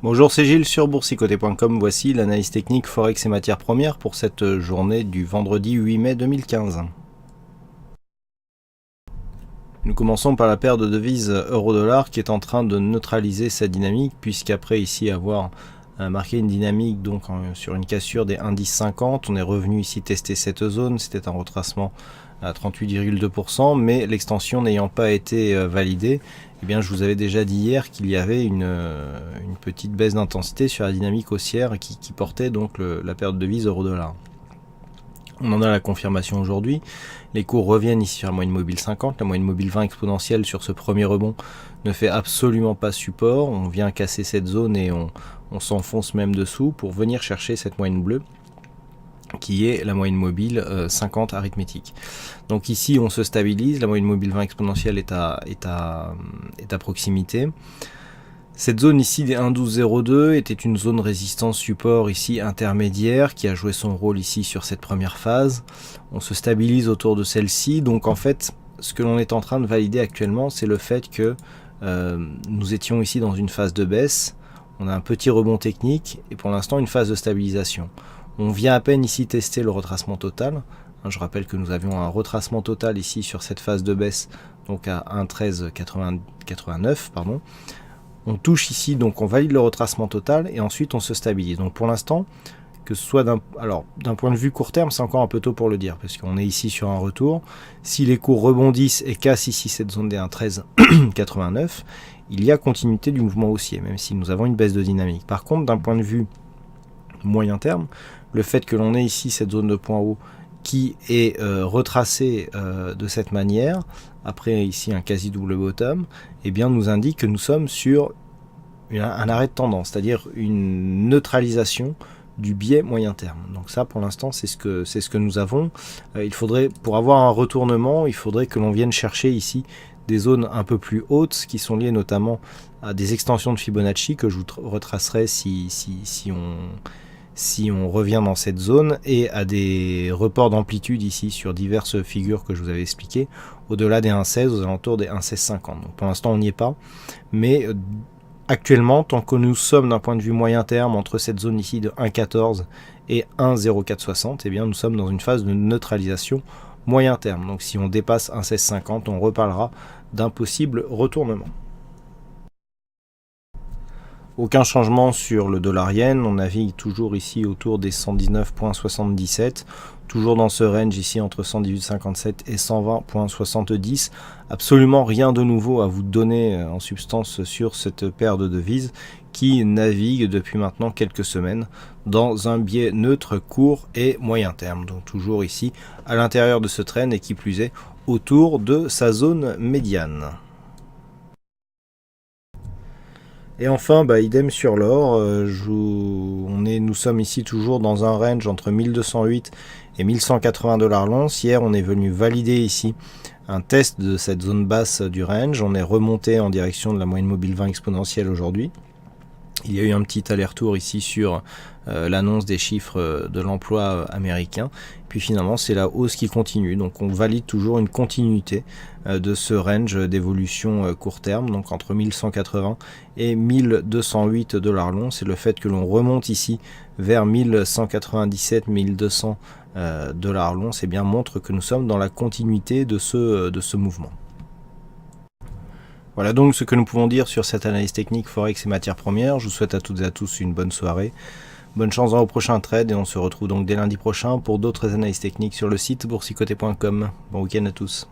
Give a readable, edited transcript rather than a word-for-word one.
Bonjour, c'est Gilles sur boursicoté.com. Voici l'analyse technique Forex et matières premières pour cette journée du vendredi 8 mai 2015. Nous commençons par la paire de devises euro-dollar qui est en train de neutraliser sa dynamique, puisqu'après ici avoir marqué une dynamique donc sur une cassure des indices 50, on est revenu ici tester cette zone. C'était un retracement à 38,2%, mais l'extension n'ayant pas été validée, eh bien, je vous avais déjà dit hier qu'il y avait une petite baisse d'intensité sur la dynamique haussière qui portait donc la paire de devises euro-dollar. On en a la confirmation aujourd'hui. Les cours reviennent ici sur la moyenne mobile 50. La moyenne mobile 20 exponentielle sur ce premier rebond ne fait absolument pas support. On vient casser cette zone et on s'enfonce même dessous pour venir chercher cette moyenne bleue qui est la moyenne mobile 50 arithmétique. Donc ici on se stabilise, la moyenne mobile 20 exponentielle est à proximité. Cette zone ici des 1,1202 était une zone résistance support ici intermédiaire qui a joué son rôle ici sur cette première phase. On se stabilise autour de celle-ci, donc en fait ce que l'on est en train de valider actuellement, c'est le fait que nous étions ici dans une phase de baisse, on a un petit rebond technique et pour l'instant une phase de stabilisation. On vient à peine ici tester le retracement total. Je rappelle que nous avions un retracement total ici sur cette phase de baisse, donc à 1,1389, pardon. On touche ici, donc on valide le retracement total et ensuite on se stabilise. Donc pour l'instant, que ce soit d'un point de vue court terme, c'est encore un peu tôt pour le dire, parce qu'on est ici sur un retour. Si les cours rebondissent et cassent ici cette zone des 1,1389, il y a continuité du mouvement haussier, même si nous avons une baisse de dynamique. Par contre, d'un point de vue moyen terme, le fait que l'on ait ici cette zone de point haut qui est retracée de cette manière, après ici un quasi double bottom, eh bien nous indique que nous sommes sur un arrêt de tendance, c'est-à-dire une neutralisation du biais moyen terme. Donc ça pour l'instant c'est ce que nous avons. Il faudrait, pour avoir un retournement, il faudrait que l'on vienne chercher ici des zones un peu plus hautes qui sont liées notamment à des extensions de Fibonacci que je vous retracerai si on revient dans cette zone, et à des reports d'amplitude ici sur diverses figures que je vous avais expliquées, au-delà des 1,16, aux alentours des 1,1650. Donc pour l'instant on n'y est pas, mais actuellement, tant que nous sommes d'un point de vue moyen terme entre cette zone ici de 1,14 et 1,0460, eh bien nous sommes dans une phase de neutralisation moyen terme. Donc si on dépasse 1,1650, on reparlera d'un possible retournement. Aucun changement sur le dollar-yen, on navigue toujours ici autour des 119,77, toujours dans ce range ici entre 118,57 et 120,70. Absolument rien de nouveau à vous donner en substance sur cette paire de devises qui navigue depuis maintenant quelques semaines dans un biais neutre court et moyen terme. Donc toujours ici à l'intérieur de ce trend et qui plus est autour de sa zone médiane. Et enfin, idem sur l'or, nous sommes ici toujours dans un range entre 1208 et 1180 $ l'once. Hier, on est venu valider ici un test de cette zone basse du range. On est remonté en direction de la moyenne mobile 20 exponentielle aujourd'hui. Il y a eu un petit aller-retour ici sur l'annonce des chiffres de l'emploi américain. Puis finalement, c'est la hausse qui continue. Donc on valide toujours une continuité de ce range d'évolution court terme, donc entre 1180 et 1208 $ l'once. Et le fait que l'on remonte ici vers 1197-1200 $ l'once, eh bien montre que nous sommes dans la continuité de ce mouvement. Voilà donc ce que nous pouvons dire sur cette analyse technique Forex et matières premières. Je vous souhaite à toutes et à tous une bonne soirée. Bonne chance dans vos prochains trades et on se retrouve donc dès lundi prochain pour d'autres analyses techniques sur le site boursicoté.com. Bon week-end à tous.